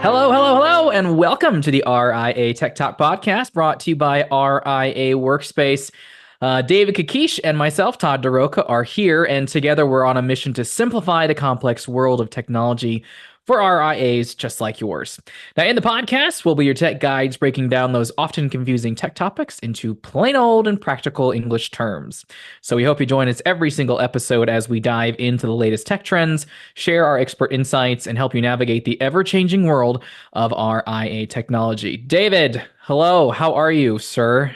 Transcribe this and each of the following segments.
Hello, hello, hello, and welcome to the RIA Tech Talk podcast brought to you by RIA Workspace. David Kakish and myself, Todd DeRoca, are here, and together we're on a mission to simplify the complex world of technology for RIAs just like yours. Now, in the podcast, we'll be your tech guides breaking down those often confusing tech topics into plain old and practical English terms. So we hope you join us every single episode as we dive into the latest tech trends, share our expert insights, and help you navigate the ever-changing world of RIA technology. David, hello. How are you, sir?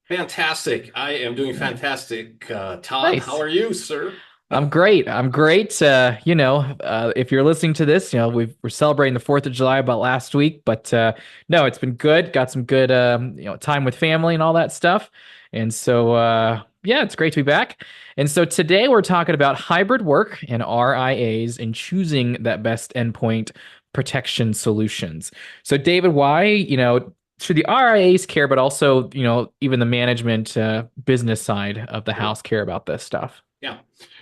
Fantastic. I am doing fantastic. Todd, how Nice. are you, sir? I'm great. I'm great. If you're listening to this, we're celebrating the 4th of July about last week, but no, it's been good. Got some good, time with family and all that stuff. And so, yeah, it's great to be back. And so today we're talking about hybrid work and RIAs and choosing that best endpoint protection solutions. So, David, why, should the RIAs care, but also, even the management, business side of the Sure. house care about this stuff? Yeah.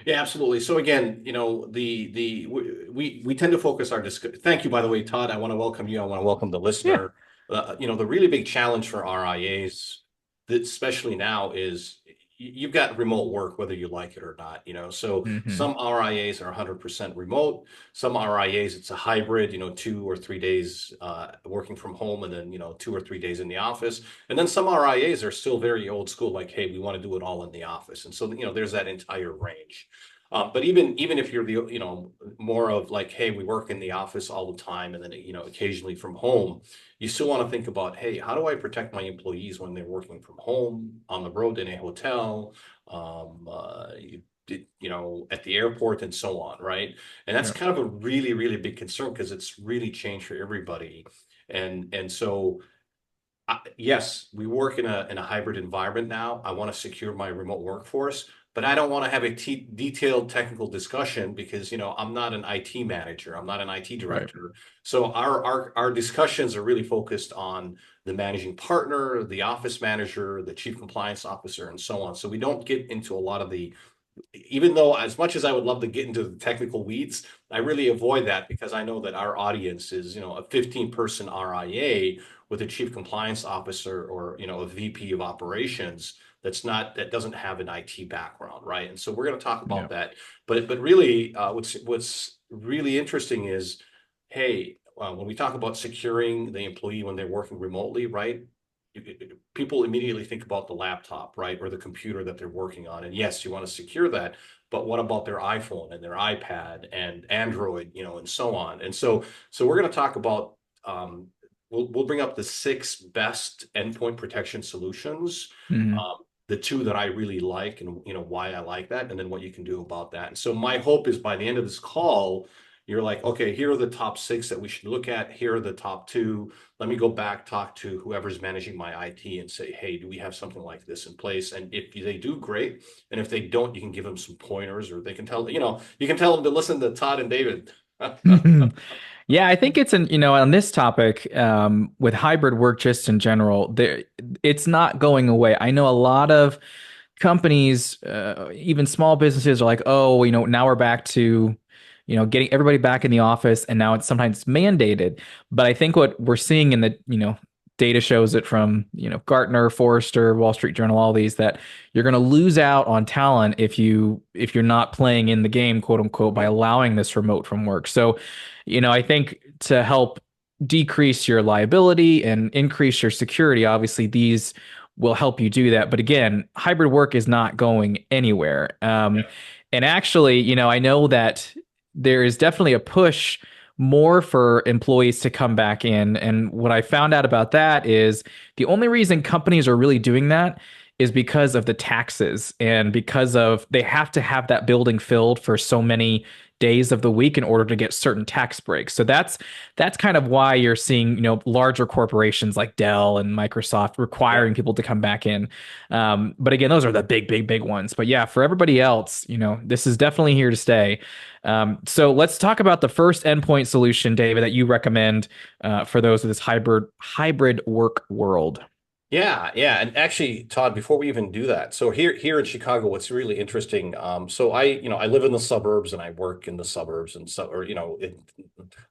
Yeah, absolutely. So again, we tend to focus our discussion. Thank you, by the way, Todd. I want to welcome you. I want to welcome the Yeah. listener. The really big challenge for RIAs, especially now, is you've got remote work, whether you like it or not. So Hmm. some RIAs are 100% remote. Some RIAs, it's a hybrid. 2 or 3 days working from home, and then 2 or 3 days in the office. And then some RIAs are still very old school, like, hey, we want to do it all in the office. And so, there's that entire range. But even if you're more of like, hey, we work in the office all the time, and then occasionally from home, you still want to think about, hey, how do I protect my employees when they're working from home, on the road, in a hotel, at the airport, and so on, right? And that's Yeah. kind of a really, really big concern because it's really changed for everybody. And so yes, we work in a hybrid environment now. I want to secure my remote workforce, but I don't want to have a detailed technical discussion because I'm not an IT manager. I'm not an IT Right. director. So our discussions are really focused on the managing partner, the office manager, the chief compliance officer, and so on. So we don't get into a lot of the, even though as much as I would love to get into the technical weeds, I really avoid that because I know that our audience is, a 15-person RIA with a chief compliance officer or, a VP of operations that doesn't have an IT background, right? And so we're going to talk Yeah. about that. But really, what's really interesting is, hey, when we talk about securing the employee when they're working remotely, right? People immediately think about the laptop, right, or the computer that they're working on. And yes, you want to secure that, but what about their iPhone and their iPad and Android, and so on. And so we're going to talk about. We'll bring up the 6 best endpoint protection solutions. Hmm. The two that I really like, and why I like that, and then what you can do about that. And so my hope is by the end of this call, you're like, okay, here are the top 6 that we should look at. Here are the top 2. Let me go back, talk to whoever's managing my IT and say, hey, do we have something like this in place? And if they do, great. And if they don't, you can give them some pointers, or they can tell, you can tell them to listen to Todd and David. Yeah, I think it's on this topic, with hybrid work just in general, it's not going away. I know a lot of companies, even small businesses are like, oh, now we're back to, getting everybody back in the office, and now it's sometimes mandated. But I think what we're seeing in the, data shows it from, Gartner, Forrester, Wall Street Journal, all these, that you're going to lose out on talent if you're not playing in the game, quote unquote, by allowing this remote from work. So, I think to help decrease your liability and increase your security, obviously these will help you do that. But again, hybrid work is not going anywhere. Yeah. And actually, I know that there is definitely a push more for employees to come back in. And what I found out about that is the only reason companies are really doing that is because of the taxes and because of they have to have that building filled for so many days of the week in order to get certain tax breaks. So that's kind of why you're seeing, larger corporations like Dell and Microsoft Yeah. requiring people to come back in. But again, those are the big, big, big ones. But yeah, for everybody else, this is definitely here to stay. So let's talk about the first endpoint solution, David, that you recommend, for those of this hybrid work world. Yeah, yeah, and actually, Todd, before we even do that, so here in Chicago, what's really interesting, so I live in the suburbs and I work in the suburbs and so, or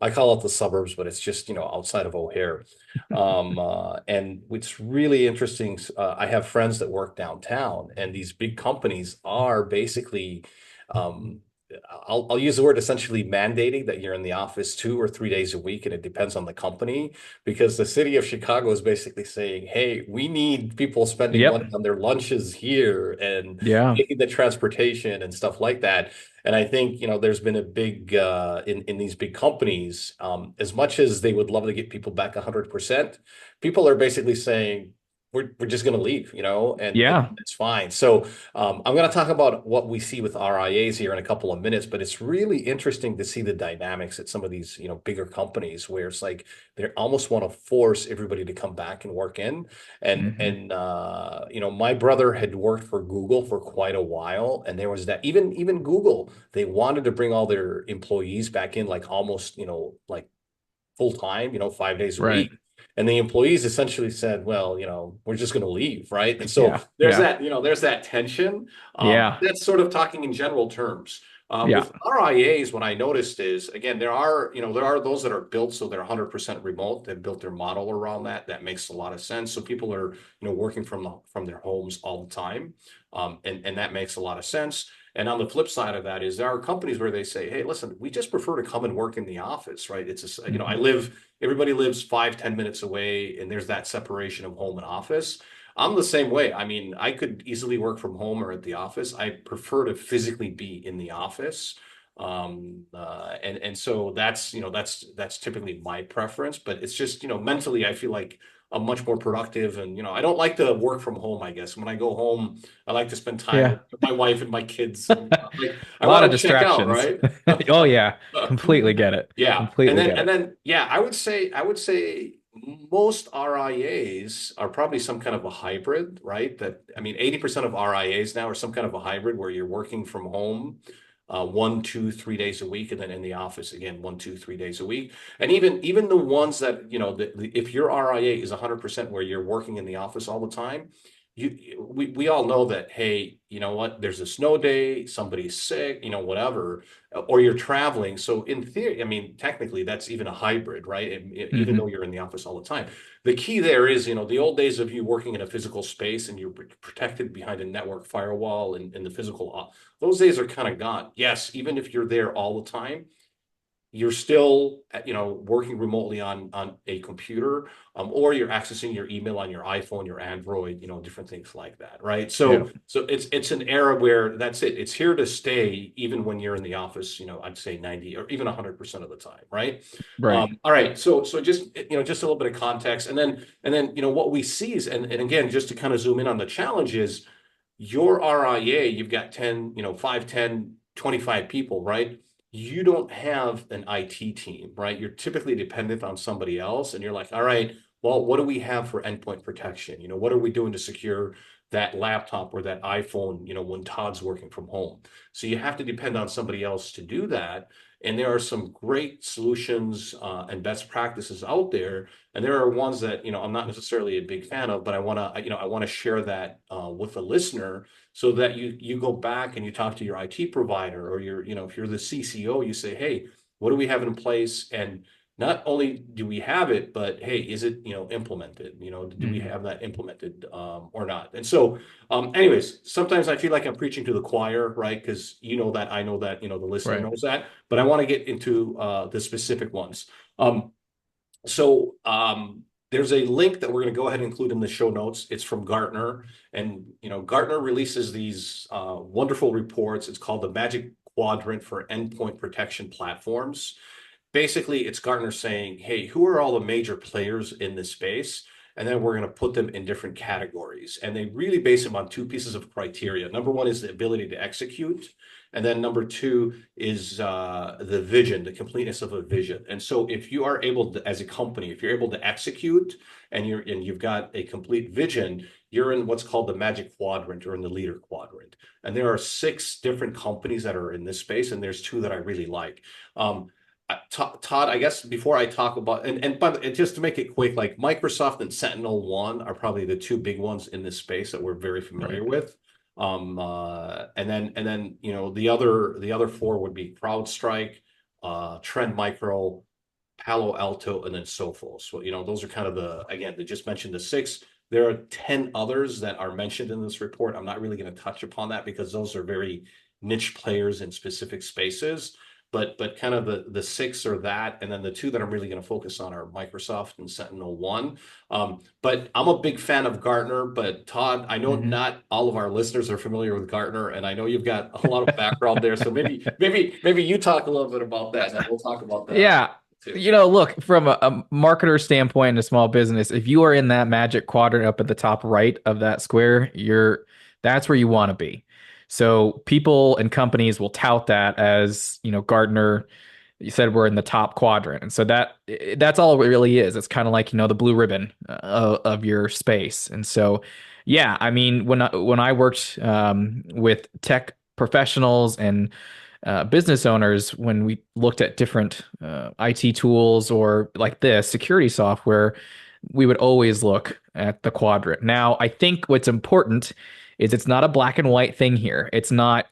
I call it the suburbs, but it's just outside of O'Hare, and it's really interesting. I have friends that work downtown, and these big companies are basically, um, I'll use the word essentially mandating that you're in the office 2 or 3 days a week, and it depends on the company because the city of Chicago is basically saying, hey, we need people spending Yep. money on their lunches here and Yeah. taking the transportation and stuff like that. And I think, there's been a big in these big companies, as much as they would love to get people back 100%, people are basically saying, we're just going to leave, and Yeah. it's fine. So I'm going to talk about what we see with RIAs here in a couple of minutes, but it's really interesting to see the dynamics at some of these, bigger companies where it's like they almost want to force everybody to come back and work in. And my brother had worked for Google for quite a while, and there was that even Google, they wanted to bring all their employees back in like almost, like full time, 5 days a Right. week. And the employees essentially said, well, we're just going to leave, right? And so Yeah. there's Yeah. there's that tension. Yeah. That's sort of talking in general terms. Yeah. With RIAs, what I noticed is, again, there are those that are built so they're 100% remote. They've built their model around that. That makes a lot of sense. So people are, working from their homes all the time, and that makes a lot of sense. And on the flip side of that is there are companies where they say, hey, listen, we just prefer to come and work in the office, right? Mhm. Everybody lives 5, 10 minutes away, and there's that separation of home and office. I'm the same way. I mean, I could easily work from home or at the office. I prefer to physically be in the office. And so that's typically my preference, but it's just, mentally, I feel like I'm much more productive. And, I don't like to work from home, I guess. When I go home, I like to spend time Yeah. with my wife and my kids. And like, A I lot of want to check out, distractions. right? Oh yeah. Completely get it. Yeah. And Completely then get and it. then yeah, I would say most RIAs are probably some kind of a hybrid, right? That I mean, 80% of RIAs now are some kind of a hybrid where you're working from home 1, 2, 3 days a week, and then in the office again 1, 2, 3 days a week. And even the ones that, if your RIA is 100% where you're working in the office all the time, we all know that, hey, you know what, there's a snow day, somebody's sick, whatever, or you're traveling. So in theory, I mean, technically that's even a hybrid, right? Even though Hmm. you're in the office all the time. The key there is, the old days of you working in a physical space and you're protected behind a network firewall and the physical, those days are kind of gone. Yes, even if you're there all the time, you're still working remotely on a computer, or you're accessing your email on your iPhone, your Android, different things like that, right? Yeah. So it's an era where that's it, it's here to stay even when you're in the office, I'd say 90 or even 100% of the time, right? Right. All right, so just a little bit of context, and then what we see is, and again, just to kind of zoom in on the challenges, your RIA, you've got 10, 5, 10, 25 people, right? You don't have an IT team, right? You're typically dependent on somebody else, and you're like, all right, well, what do we have for endpoint protection? What are we doing to secure that laptop or that iPhone, when Todd's working from home? So you have to depend on somebody else to do that. And there are some great solutions and best practices out there, and there are ones that I'm not necessarily a big fan of, but I want to share that with the listener so that you go back and you talk to your IT provider, or if you're the CCO, you say, hey, what do we have in place? And not only do we have it, but hey, is it implemented? Do we Hmm. have that implemented or not? And so, anyways, sometimes I feel like I'm preaching to the choir, right? Because that, I know that, the listener Right. knows that, but I want to get into the specific ones. So there's a link that we're going to go ahead and include in the show notes. It's from Gartner, and Gartner releases these wonderful reports. It's called the Magic Quadrant for Endpoint Protection Platforms. Basically, it's Gartner saying, hey, who are all the major players in this space? And then we're going to put them in different categories. And they really base them on two pieces of criteria. Number one is the ability to execute. And then number two is the vision, the completeness of a vision. And so if you are able to, as a company, if you're able to execute and you've got a complete vision, you're in what's called the magic quadrant or in the leader quadrant. And there are 6 different companies that are in this space, and there's 2 that I really like. Um, Todd, I guess before I talk about and just to make it quick, like Microsoft and Sentinel One are probably the two big ones in this space that we're very Right. familiar with. And then the other four would be CrowdStrike, Trend Micro, Palo Alto, and then Sophos. So, those are kind of they just mentioned the six. There are 10 others that are mentioned in this report. I'm not really going to touch upon that because those are very niche players in specific spaces. But kind of the six are that, and then the two that I'm really going to focus on are Microsoft and Sentinel One. But I'm a big fan of Gartner. But Todd, I know Mhm. not all of our listeners are familiar with Gartner, and I know you've got a lot of background there. So maybe you talk a little bit about that, and then we'll talk about the Yeah. two. Look, from a marketer standpoint in a small business, if you are in that magic quadrant up at the top right of that square, that's where you want to be. So people and companies will tout that as, Gartner, you said we're in the top quadrant. And so that's all it really is. It's kind of like, the blue ribbon of your space. And so, yeah, I mean, when I worked with tech professionals and business owners, when we looked at different IT tools or like this security software, we would always look at the quadrant. Now, I think what's important is it's not a black and white thing here. It's not,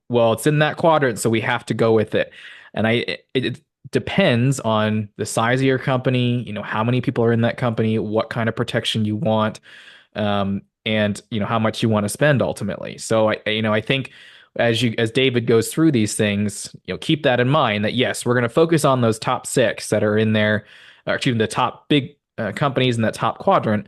well, it's in that quadrant, so we have to go with it. And it depends on the size of your company, how many people are in that company, what kind of protection you want, and how much you want to spend ultimately. So I think as David goes through these things, keep that in mind that yes, we're going to focus on those top six that are in there, or excuse me, the top big companies in that top quadrant.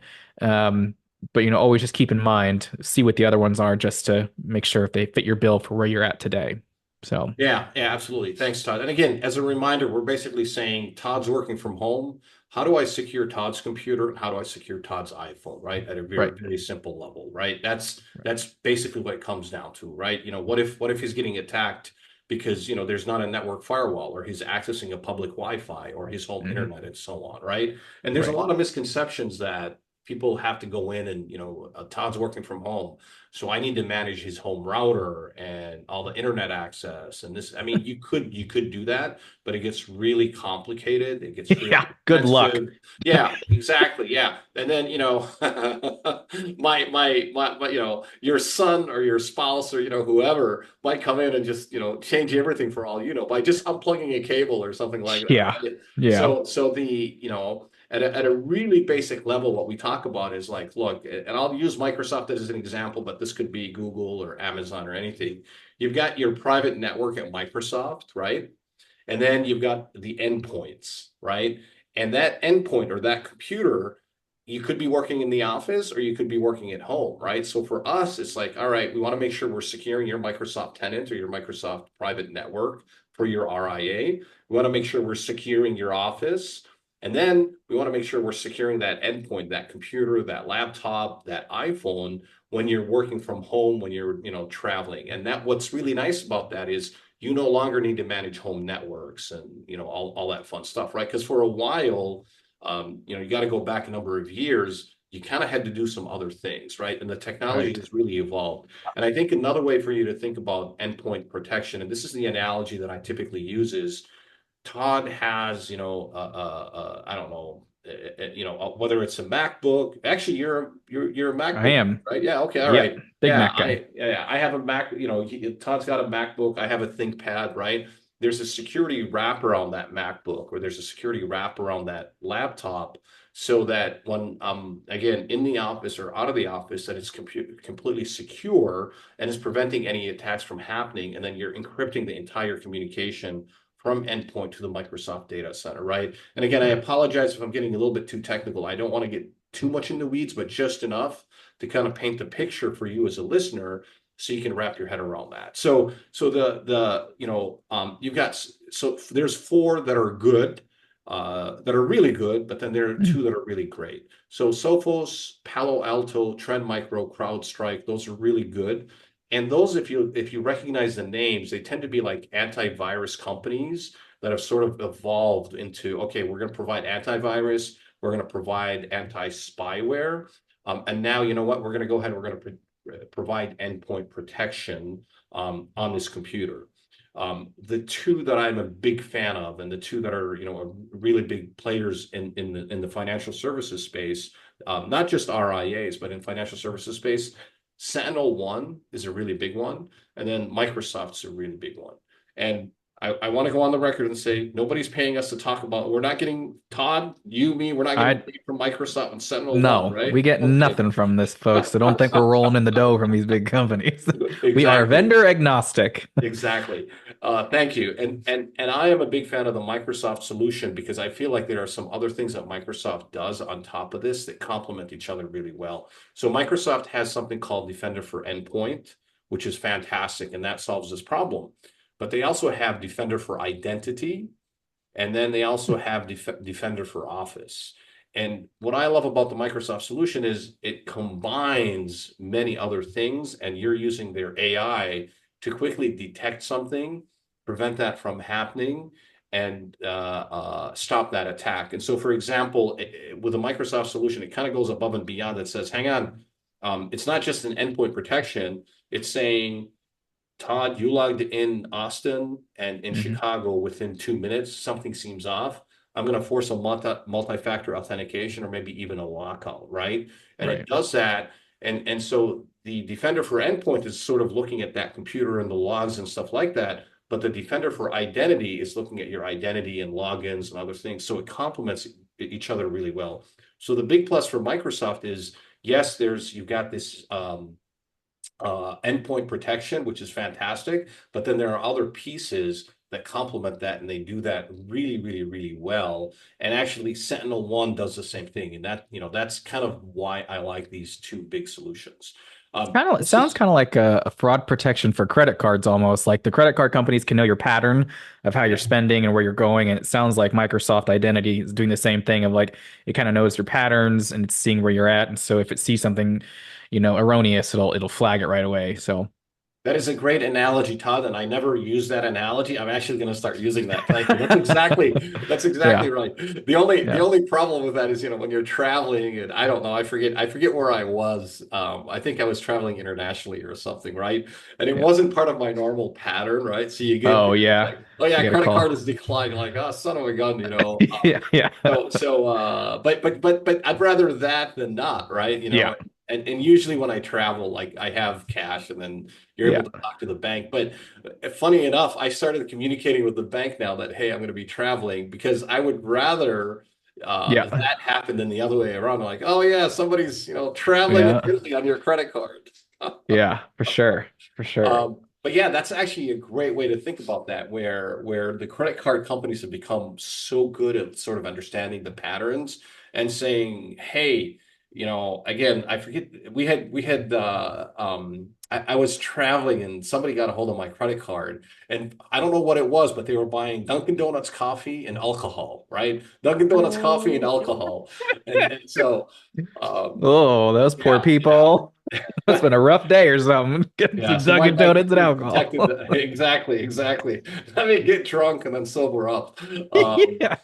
But always just keep in mind, see what the other ones are, just to make sure if they fit your bill for where you're at today. So, Yeah, yeah, absolutely. Thanks, Todd. And again, as a reminder, we're basically saying Todd's working from home. How do I secure Todd's computer? And how do I secure Todd's iPhone, right? At a very, right, very simple level, right? That's right. that's basically what it comes down to, right? What if he's getting attacked because there's not a network firewall, or he's accessing a public Wi-Fi or his home Hmm. internet and so on, right? And there's a Right. lot of misconceptions that people have to go in and Todd's working from home, so I need to manage his home router and all the internet access and this. I mean, you could do that, but it gets really complicated. It gets really Yeah. Good luck. expensive. Yeah, exactly. Yeah. And then, your son or your spouse or whoever might come in and just, change everything for all by just unplugging a cable or something like that, Yeah. right? Yeah. So at a really basic level, what we talk about is like, look, and I'll use Microsoft as an example, but this could be Google or Amazon or anything. You've got your private network at Microsoft, right? And then you've got the endpoints, right? And that endpoint or that computer, you could be working in the office or you could be working at home, right? So for us, it's like, all right, we want to make sure we're securing your Microsoft tenant or your Microsoft private network for your RIA. We want to make sure we're securing your office. And then we want to make sure we're securing that endpoint, that computer, that laptop, that iPhone when you're working from home, when you're, traveling. And that what's really nice about that is you no longer need to manage home networks and all that fun stuff, right? Because for a while, you got to go back a number of years. You kind of had to do some other things, right? And the technology Right. has really evolved. And I think another way for you to think about endpoint protection, and this is the analogy that I typically use, is Todd has, I don't know, whether it's a MacBook. Actually, you're a I MacBook, am. right? Yeah. Okay. All Yep. right. Big Yeah. Mac guy. I have a Mac. Todd's got a MacBook. I have a ThinkPad, right? There's a security wrap around that MacBook, or there's a security wrap around that laptop, so that when again in the office or out of the office, that it's completely secure and is preventing any attacks from happening. And then you're encrypting the entire communication from endpoint to the Microsoft data center, right? And again, I Right. apologize if I'm getting a little bit too technical. I don't want to get too much in the weeds, but just enough to kind of paint the picture for you as a listener so you can wrap your head around that. So you've got, so there's four that are good, that are really good, but then there are two that are really great. So Sophos, Palo Alto, Trend Micro, CrowdStrike, those are really good. And those, if you recognize the names, they tend to be like antivirus companies that have sort of evolved into, okay, we're going to provide antivirus, we're going to provide anti-spyware, and now you know what? We're going to go ahead and we're going to provide endpoint protection on this computer. The two that I'm a big fan of, and the two that are, really big players in the financial services space, not just RIAs, but in financial services space, Sentinel One is a really big one, and then Microsoft's a really big one. And I want to go on the record and say nobody's paying us to talk about. We're not getting Todd, you, me. We're not getting I paid from Microsoft and Sentinel One, No, we right? get Okay. nothing from this, folks. So don't think we're rolling in the dough from these big companies. We are Exactly. vendor agnostic. Exactly. Thank you. And I am a big fan of the Microsoft solution because I feel like there are some other things that Microsoft does on top of this that complement each other really well. So Microsoft has something called Defender for Endpoint, which is fantastic, and that solves this problem. But they also have Defender for Identity, and then they also have Defender for Office. And what I love about the Microsoft solution is it combines many other things, and you're using their AI to quickly detect something, prevent that from happening, and stop that attack. And so, for example, with a Microsoft solution, it kind of goes above and beyond. It says, hang on, it's not just an endpoint protection. It's saying, Todd, you logged in Austin and in Mhm. Chicago within 2 minutes. Something seems off. I'm going to force a multi-factor authentication or maybe even a lockout, right? And it Right. does that. And so the Defender for Endpoint is sort of looking at that computer and the logs and stuff like that. But the Defender for Identity is looking at your identity and logins and other things. So it complements each other really well. So the big plus for Microsoft is, yes, you've got this endpoint protection, which is fantastic. But then there are other pieces that complement that, and they do that really, really, really well. And actually, Sentinel One does the same thing, and that's kind of why I like these two big solutions. Kind of, it This sounds is kind of like a fraud protection for credit cards almost. Like the credit card companies can know your pattern of how you're Yeah, spending and where you're going. And it sounds like Microsoft Identity is doing the same thing of like it kind of knows your patterns and it's seeing where you're at. And so if it sees something, erroneous, it'll flag it right away. So that is a great analogy, Todd, and I never use that analogy. I'm actually going to start using that. Thank you. That's exactly yeah, right. The yeah, only problem with that is, when you're traveling, and I don't know, I forget where I was. I think I was traveling internationally or something, right? And it yeah. wasn't part of my normal pattern, right? So you get Oh yeah. like, oh yeah, You get a credit card call. is declined. You're like, oh, son of a gun, Yeah, yeah. but I'd rather that than not, right? Yeah. And usually when I travel, like I have cash, and then you're able Yeah. to talk to the bank. But funny enough, I started communicating with the bank now that, hey, I'm going to be traveling, because I would rather Yeah. that happen than the other way around. Like, oh yeah, somebody's traveling in Yeah. Italy on your credit card. Yeah, for sure. For sure. But yeah, that's actually a great way to think about that, where the credit card companies have become so good at sort of understanding the patterns and saying, hey, again, I forget, I was traveling and somebody got a hold of my credit card, and I don't know what it was, but they were buying Dunkin' Donuts coffee and alcohol, right? Dunkin' Donuts coffee and alcohol. And so Oh, those poor yeah, yeah. people. It's been a rough day or something. Getting Yeah, some so my Dunkin' bank Donuts and quickly detected alcohol. that. Exactly, exactly. Let me get drunk and then sober up. Yeah.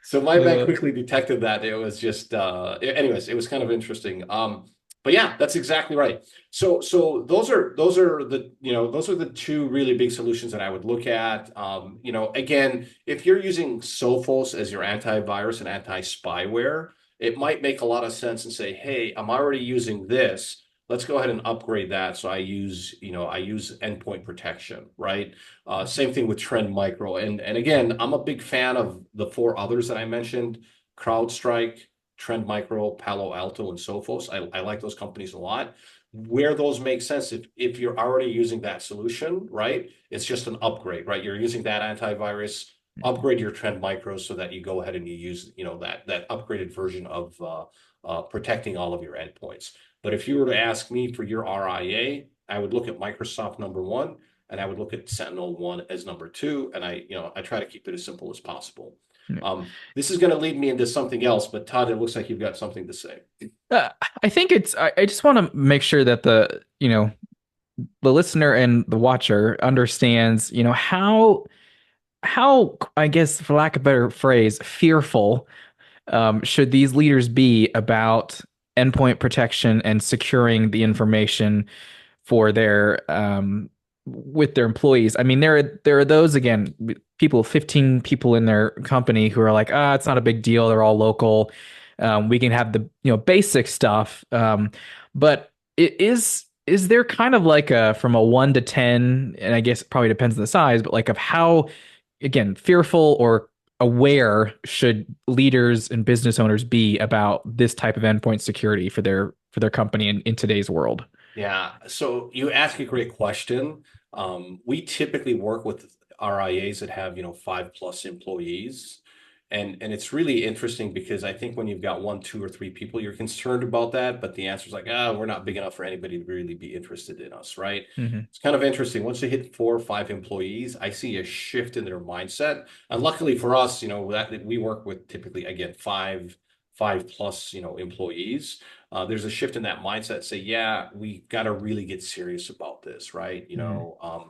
So my bank Uh, quickly detected that. It was just, anyways, it was kind of interesting. But yeah, that's exactly right. So those are the two really big solutions that I would look at. Again, if you're using Sophos as your antivirus and anti-spyware, it might make a lot of sense and say, hey, I'm already using this. Let's go ahead and upgrade that. So I use endpoint protection, right? Same thing with Trend Micro. And again, I'm a big fan of the four others that I mentioned: CrowdStrike, Trend Micro, Palo Alto, and Sophos. I like those companies a lot. Where those make sense, if you're already using that solution, right? It's just an upgrade, right? You're using that antivirus, upgrade your Trend Micro so that you go ahead and you use, that upgraded version of protecting all of your endpoints. But if you were to ask me for your RIA, I would look at Microsoft number one, and I would look at Sentinel One as number two, and I try to keep it as simple as possible. This is going to lead me into something else, but Todd, it looks like you've got something to say. uh, I think I just want to make sure that the listener and the watcher understands, how, I guess, for lack of a better phrase, fearful should these leaders be about endpoint protection and securing the information for their with their employees. I mean, there are those again, people, 15 people in their company who are like, ah, it's not a big deal. They're all local. We can have the basic stuff. But it is there kind of like a from a 1 to 10, and I guess it probably depends on the size, but like of how again fearful or aware should leaders and business owners be about this type of endpoint security for their company in today's world? Yeah, so you ask a great question. We typically work with RIAs that have, 5+ employees. And it's really interesting because I think when you've got one, two, or three people, you're concerned about that, but the answer is like, we're not big enough for anybody to really be interested in us, right? Hmm. It's kind of interesting. Once they hit 4 or 5 employees, I see a shift in their mindset. And luckily for us, that we work with typically, again, five plus, employees. There's a shift in that mindset. Say, yeah, we got to really get serious about this, right? Hmm.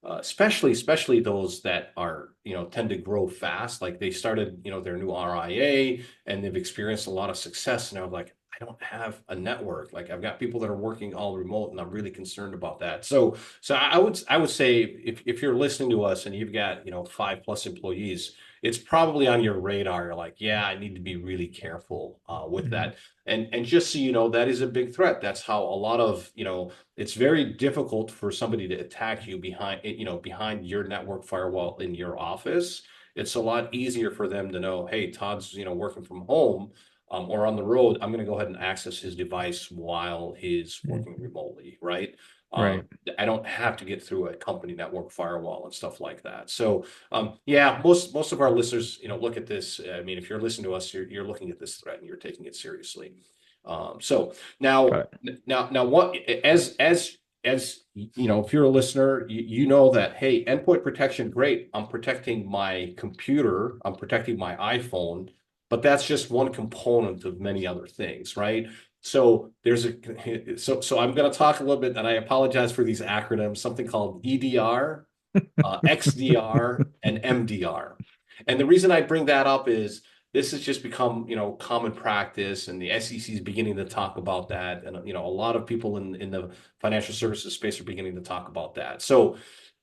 Especially those that are, tend to grow fast. Like they started, their new RIA and they've experienced a lot of success. And I'm like, I don't have a network. Like I've got people that are working all remote, and I'm really concerned about that. So I would say if you're listening to us and you've got 5+ employees, it's probably on your radar. You're like, yeah, I need to be really careful with Hmm. that. And just so you know, that is a big threat. That's how a lot of it's very difficult for somebody to attack you behind your network firewall in your office. It's a lot easier for them to know, hey, Todd's working from home or on the road. I'm going to go ahead and access his device while he's working Hmm. remotely, right? Um, Right. I don't have to get through a company network firewall and stuff like that. So yeah, most of our listeners, look at this. I mean, if you're listening to us, you're looking at this threat and you're taking it seriously. So Got now, it. what as if you're a listener, you know that hey, endpoint protection, great. I'm protecting my computer, I'm protecting my iPhone, but that's just one component of many other things, right? So so I'm going to talk a little bit, and I apologize for these acronyms. Something called EDR, XDR, and MDR. And the reason I bring that up is this has just become, common practice, and the SEC is beginning to talk about that, and a lot of people in the financial services space are beginning to talk about that. So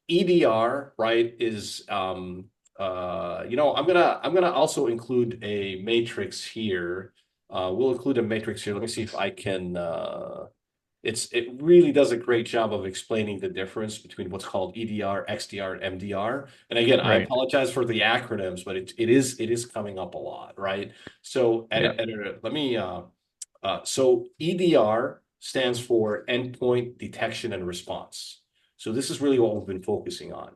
EDR, right, is I'm gonna also include a matrix here. We'll include a matrix here. Let me see if I can. It really does a great job of explaining the difference between what's called EDR, XDR, and MDR. And again, I Right. apologize for the acronyms, but it is coming up a lot, right? So Yeah. editor, let me so EDR stands for Endpoint Detection and Response. So this is really what we've been focusing on.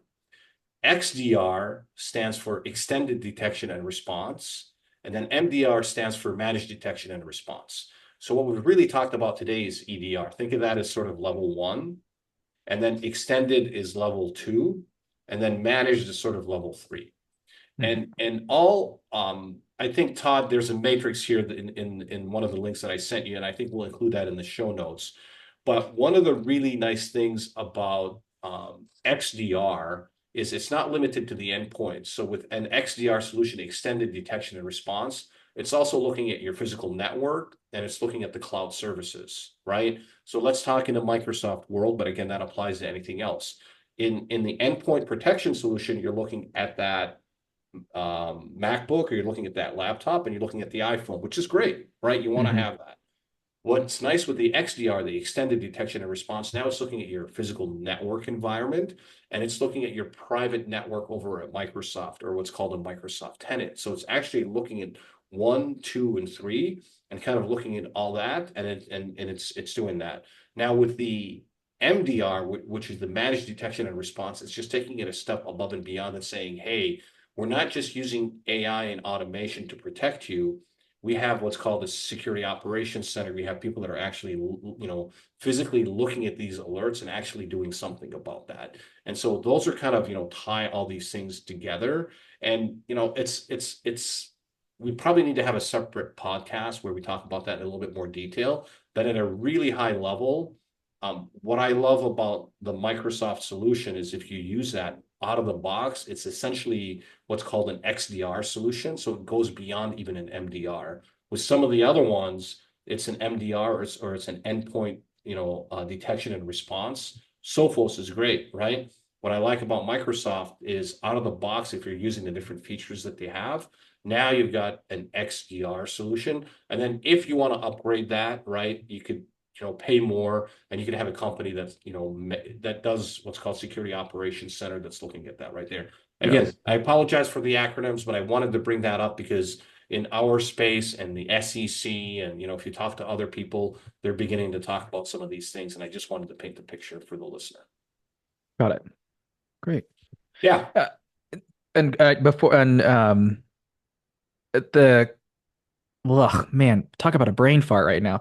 XDR stands for Extended Detection and Response, and then MDR stands for Managed Detection and Response. So what we've really talked about today is EDR. Think of that as sort of level one, and then extended is level two, and then managed is sort of level three. Hmm. And all I think, Todd, there's a matrix here in one of the links that I sent you, and I think we'll include that in the show notes. But one of the really nice things about XDR is it's not limited to the endpoint. So with an XDR solution, extended detection and response, it's also looking at your physical network, and it's looking at the cloud services, right? So let's talk in the Microsoft world, but again, that applies to anything else. In the endpoint protection solution, you're looking at that MacBook, or you're looking at that laptop, and you're looking at the iPhone, which is great, right? You want to Hmm. have that. What's nice with the XDR, the extended detection and response, now it's looking at your physical network environment, and it's looking at your private network over at Microsoft, or what's called a Microsoft tenant. So it's actually looking at one, two, and three, and kind of looking at all that, and it's doing that. Now with the MDR, which is the managed detection and response, it's just taking it a step above and beyond and saying, hey, we're not just using AI and automation to protect you. We have what's called the security operations center. We have people that are actually, physically looking at these alerts and actually doing something about that. And so those are kind of, tie all these things together. And, we probably need to have a separate podcast where we talk about that in a little bit more detail. But at a really high level, what I love about the Microsoft solution is if you use that out of the box, it's essentially what's called an XDR solution. So it goes beyond even an MDR. With some of the other ones, it's an MDR, or it's an endpoint, detection and response. Sophos is great, right? What I like about Microsoft is out of the box, if you're using the different features that they have, now you've got an XDR solution. And then if you want to upgrade that, right, you could, pay more and you could have a company that's, that does what's called security operations center that's looking at that right there. Yeah. Again, I apologize for the acronyms, but I wanted to bring that up because in our space and the SEC, and if you talk to other people, they're beginning to talk about some of these things, and I just wanted to paint the picture for the listener. Got it. Great. Yeah. Uh, and before and the ugh, man, talk about a brain fart right now.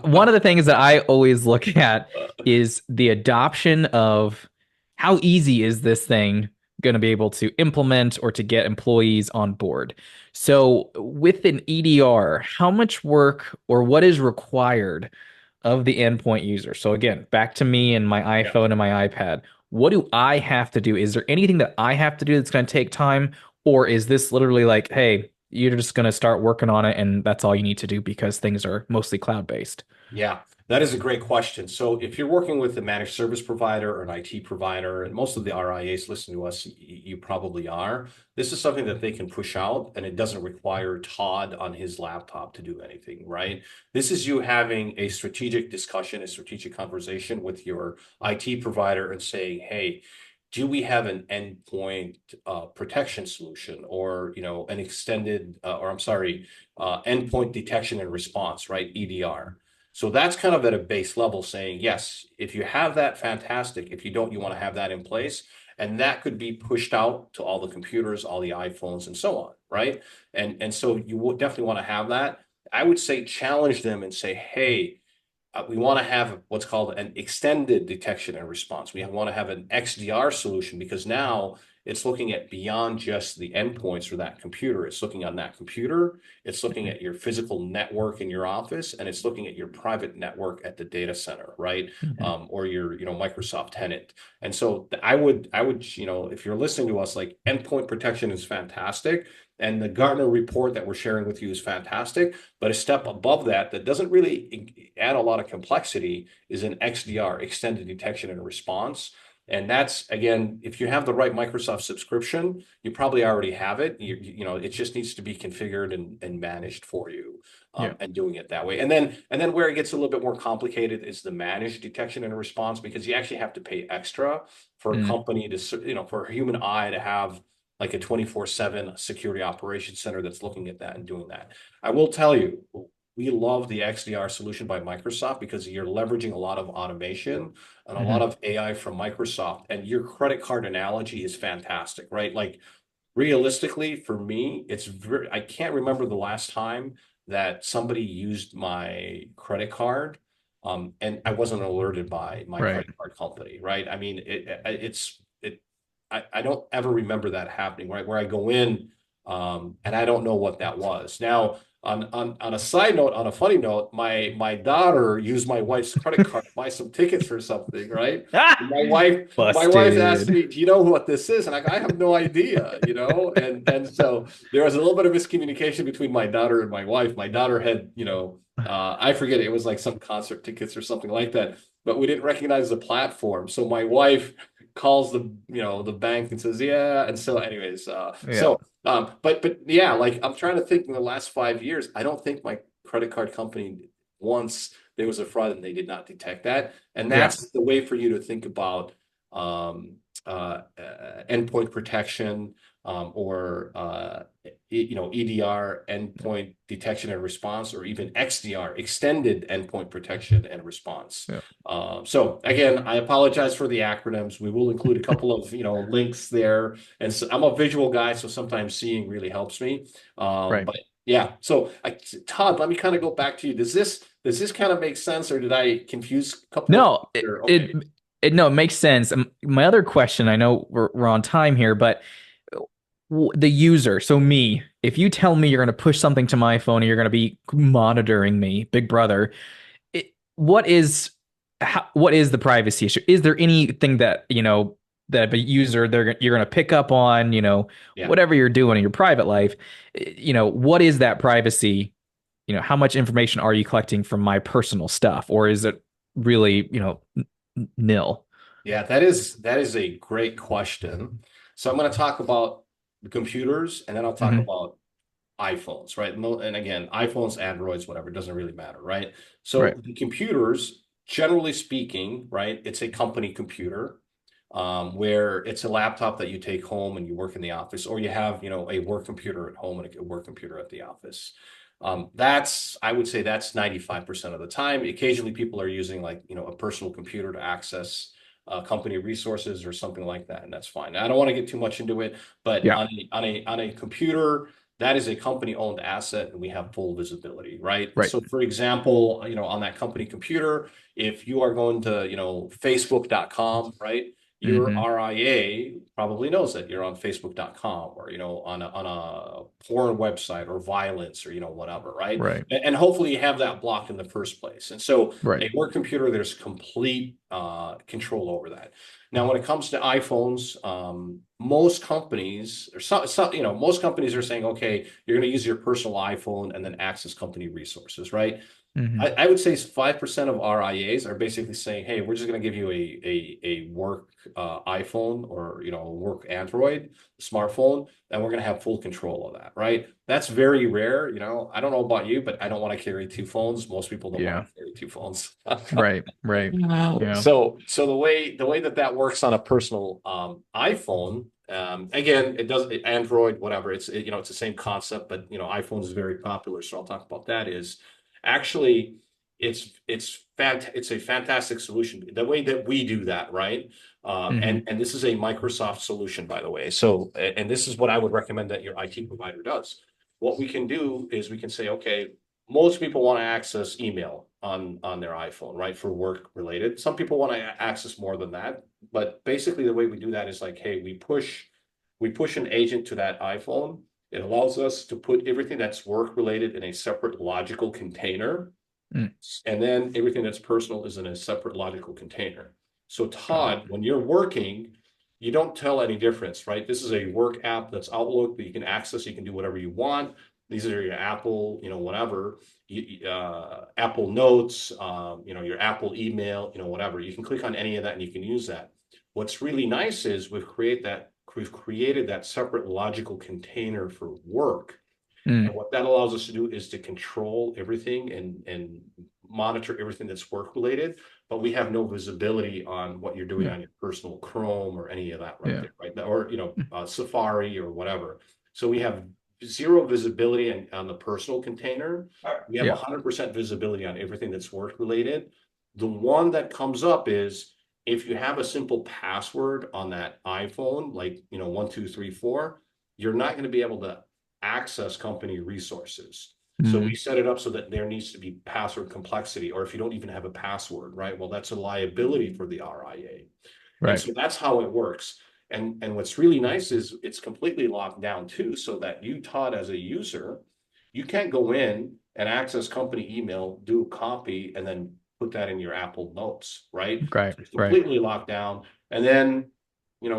One of the things that I always look at is the adoption of how easy is this thing going to be able to implement or to get employees on board. So with an EDR, how much work or what is required of the endpoint user? So again, back to me and my Yeah. iPhone and my iPad. What do I have to do? Is there anything that I have to do that's going to take time? Or is this literally like, hey, you're just going to start working on it and that's all you need to do because things are mostly cloud-based? Yeah, that is a great question. So if you're working with a managed service provider or an IT provider, and most of the RIAs listen to us, you probably are, this is something that they can push out and it doesn't require Todd on his laptop to do anything, right? This is you having a strategic discussion, a strategic conversation with your IT provider and saying, hey, do we have an endpoint protection solution or an extended or I'm sorry, endpoint detection and response, right? EDR. So that's kind of at a base level saying, yes, if you have that, fantastic. If you don't, you want to have that in place. And that could be pushed out to all the computers, all the iPhones, and so on, right? And so you would definitely want to have that. I would say challenge them and say, hey, we want to have what's called an extended detection and response. We want to have an XDR solution because now it's looking at beyond just the endpoints for that computer. It's looking on that computer. It's looking at your physical network in your office, and it's looking at your private network at the data center, right? Mhm. Or your, Microsoft tenant. And so I would, if you're listening to us, like endpoint protection is fantastic. And the Gartner report that we're sharing with you is fantastic. But a step above that, that doesn't really add a lot of complexity, is an XDR, extended detection and response. And that's, again, if you have the right Microsoft subscription, you probably already have it. It just needs to be configured and managed for you, Yeah. and doing it that way. And then where it gets a little bit more complicated is the managed detection and response, because you actually have to pay extra for a Mm. company to, for a human eye to have like a 24/7 security operations center that's looking at that and doing that. I will tell you, we love the XDR solution by Microsoft because you're leveraging a lot of automation and a lot Mhm. of AI from Microsoft. And your credit card analogy is fantastic, right? Like realistically, for me, I can't remember the last time that somebody used my credit card. And I wasn't alerted by my Right. credit card company, right? I mean, I don't ever remember that happening, right? Where I go in, and I don't know what that was. Now, on a side note, on a funny note, my daughter used my wife's credit card to buy some tickets for something, right? Ah! And my wife asked Busted. me, "Do you know what this is?" And I have no idea, And so there was a little bit of miscommunication between my daughter and my wife. My daughter had, I forget, it was like some concert tickets or something like that, but we didn't recognize the platform. So my wife calls the bank and says, yeah. And so anyways, Yeah. but yeah, like I'm trying to think in the last 5 years, I don't think my credit card company once there was a fraud and they did not detect that. And Yeah. that's the way for you to think about endpoint protection, or EDR, endpoint detection and response, or even XDR, extended endpoint protection and response. Yeah. So again, I apologize for the acronyms. We will include a couple of links there, and so I'm a visual guy, so sometimes seeing really helps me. Right. But yeah, so Todd, let me kind of go back to you. Does this kind of make sense, or did I confuse a couple of things? No, Or okay, no, it makes sense. My other question, I know we're on time here, but the user, so me, if you tell me you're going to push something to my phone and you're going to be monitoring me, Big Brother, what is what is the privacy issue? Is there anything that, that a user you're going to pick up on, yeah. whatever you're doing in your private life, what is that privacy? How much information are you collecting from my personal stuff? Or is it really, nil. Yeah, that is a great question. So I'm going to talk about the computers, and then I'll talk Hmm. about iPhones, right? And again, iPhones, Androids, whatever, it doesn't really matter, right? Right. So the computers, generally speaking, right, it's a company computer, where it's a laptop that you take home and you work in the office, or you have, a work computer at home and a work computer at the office. I would say that's 95% of the time. Occasionally people are using like, a personal computer to access company resources or something like that, and that's fine. I don't want to get too much into it, but Yeah. on a computer, that is a company owned asset and we have full visibility, right? Right. So for example, on that company computer, if you are going to, facebook.com, right? Your Hmm. RIA probably knows that you're on facebook.com, or, on a porn website or violence, or, whatever, right? Right. And hopefully you have that blocked in the first place. And so Right. a work computer, there's complete control over that. Now, when it comes to iPhones, most companies, or most companies are saying, okay, you're going to use your personal iPhone and then access company resources, right? Hmm. I would say 5% of RIAs are basically saying, hey, we're just going to give you a work iPhone, or, a work Android smartphone, and we're going to have full control of that, right? That's very rare. I don't know about you, but I don't want to carry two phones. Most people don't want Yeah. to carry two phones. Right. Right. Yeah. So the way that works on a personal iPhone, again, it does Android, whatever. It's the same concept, but iPhone is very popular. So I'll talk about that. Is actually it's a fantastic solution. The way that we do that, right? Hmm. And this is a Microsoft solution, by the way. So, and this is what I would recommend that your IT provider does. What we can do is we can say, okay, most people want to access email on their iPhone, right, for work related. Some people want to access more than that, but basically the way we do that is like, hey, we push an agent to that iPhone. It allows us to put everything that's work related in a separate logical container, Mm. and then everything that's personal is in a separate logical container. So Got it. Todd, when you're working, you don't tell any difference, right? This is a work app that's Outlook that you can access. You can do whatever you want. These are your Apple, whatever, Apple Notes, your Apple email, whatever. You can click on any of that and you can use that. What's really nice is we've created that separate logical container for work. And Mm. what that allows us to do is to control everything and monitor everything that's work related, but we have no visibility on what you're doing Yeah. on your personal Chrome or any of that right Yeah. there, right? Or, Safari or whatever. So we have zero visibility on the personal container. We have Yeah. 100% visibility on everything that's work related. The one that comes up is if you have a simple password on that iPhone, like, 1, 2, 3, 4, you're not going to be able to access company resources. So we Mm. set it up so that there needs to be password complexity, or if you don't even have a password, right? Well, that's a liability for the RIA. And Right. so that's how it works. And what's really nice is it's completely locked down too, so that you, Todd, as a user, you can't go in and access company email, do a copy, and then put that in your Apple Notes, right? Right. So it's Right. completely locked down. And then,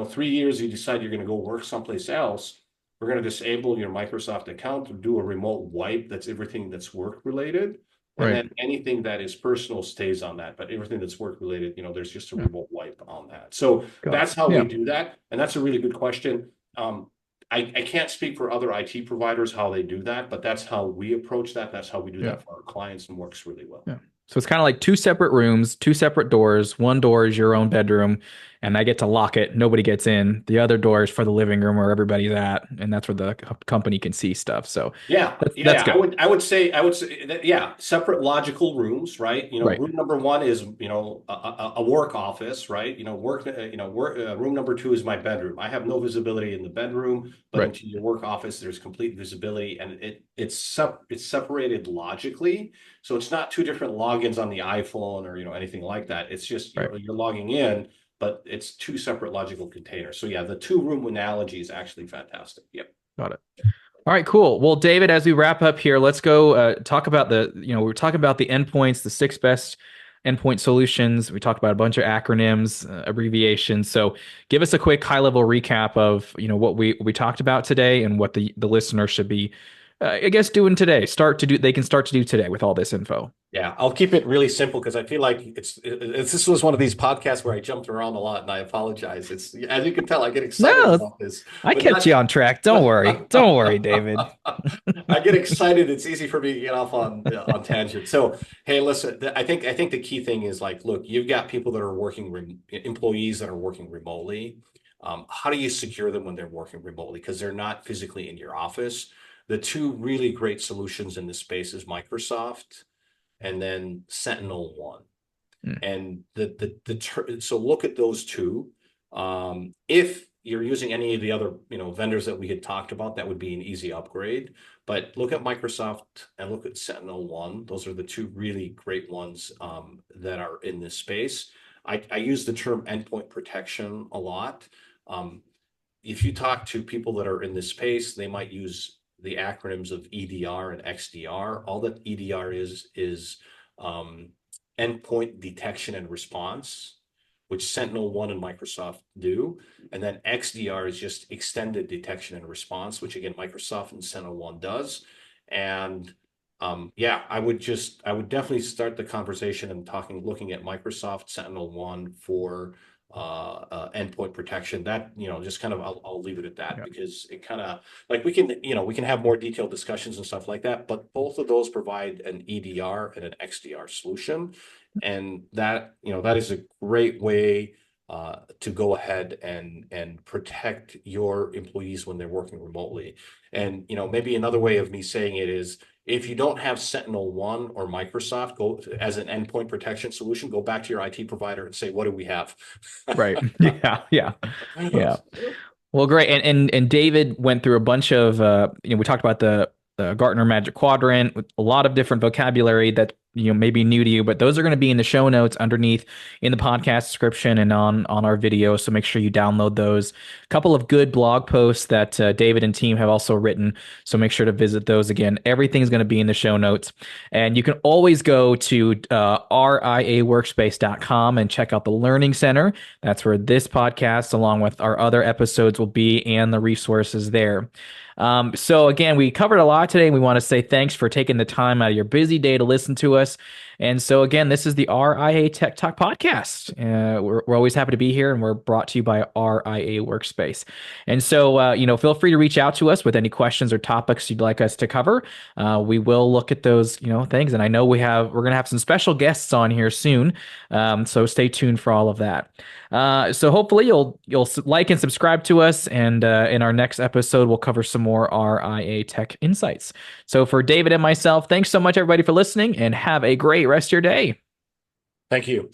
3 years, you decide you're going to go work someplace else. We're going to disable your Microsoft account to do a remote wipe. That's everything that's work related. And Right. then anything that is personal stays on that, but everything that's work related, there's just a Yeah. remote wipe on that. So Got it. that's how we Yeah. do that. And that's a really good question. I can't speak for other IT providers, how they do that, but that's how we approach that. That's how we do Yeah. that for our clients, and works really well. Yeah. So it's kind of like two separate rooms, two separate doors. One door is your own bedroom, and I get to lock it. Nobody gets in. The other door is for the living room where everybody's at, and that's where the company can see stuff. So Yeah, yeah, that's yeah. I good. would, I would say, that, yeah, separate logical rooms, right? Right. Room number one is, a work office, right? Room number two is my bedroom. I have no visibility in the bedroom, but Right. into your work office, there's complete visibility, and it's separated logically. So it's not two different logins on the iPhone, or, anything like that. It's just Right. you're logging in, but it's two separate logical containers. So yeah, the two room analogy is actually fantastic. Yep. Got it. All right, cool. Well, David, as we wrap up here, let's go talk about we're talking about the endpoints, the six best endpoint solutions. We talked about a bunch of acronyms, abbreviations. So give us a quick high level recap of, what we talked about today and what the listener should be I guess doing today? They can start to do today with all this info. Yeah, I'll keep it really simple because I feel like this was one of these podcasts where I jumped around a lot, and I apologize. It's as you can tell, I get excited No, about this, I but kept not. you on track. Don't worry. Don't worry, David. I get excited. It's easy for me to get off on tangent. So, hey, listen, I think the key thing is like, look, you've got people that are employees that are working remotely. How do you secure them when they're working remotely? Because they're not physically in your office. The two really great solutions in this space is Microsoft and then Sentinel One. Mm, And so look at those two. If you're using any of the other vendors that we had talked about, that would be an easy upgrade. But look at Microsoft and look at Sentinel One. Those are the two really great ones that are in this space. I use the term endpoint protection a lot. Um, if you talk to people that are in this space, they might use the acronyms of EDR and XDR. All that EDR is um, endpoint detection and response, which Sentinel One and Microsoft do. And then XDR is just extended detection and response, which again, Microsoft and Sentinel One does. And yeah, I would definitely start the conversation and looking at Microsoft Sentinel One for endpoint protection. That, just kind of, I'll leave it at that yeah. because it kind of like we can have more detailed discussions and stuff like that, but both of those provide an EDR and an XDR solution. And that is a great way to go ahead and protect your employees when they're working remotely. And maybe another way of me saying it is if you don't have Sentinel One or Microsoft go as an endpoint protection solution, go back to your IT provider and say, what do we have? Right. Yeah. Yeah. Yeah. Well, great. And David went through a bunch of we talked about the Gartner Magic Quadrant with a lot of different vocabulary that may be new to you, but those are going to be in the show notes underneath in the podcast description and on our video. So make sure you download those. A couple of good blog posts that David and team have also written. So make sure to visit those again. Everything's going to be in the show notes, and you can always go to riaworkspace.com and check out the Learning Center. That's where this podcast, along with our other episodes, will be and the resources there. So again, we covered a lot today, and we want to say thanks for taking the time out of your busy day to listen to us. And so again, this is the RIA Tech Talk podcast. We're always happy to be here, and we're brought to you by RIA Workspace. And so feel free to reach out to us with any questions or topics you'd like us to cover. We will look at those things, and I know we're going to have some special guests on here soon. So stay tuned for all of that. So hopefully you'll like and subscribe to us, and in our next episode we'll cover some more RIA tech insights. So for David and myself, thanks so much everybody for listening, and have a great rest of your day. Thank you.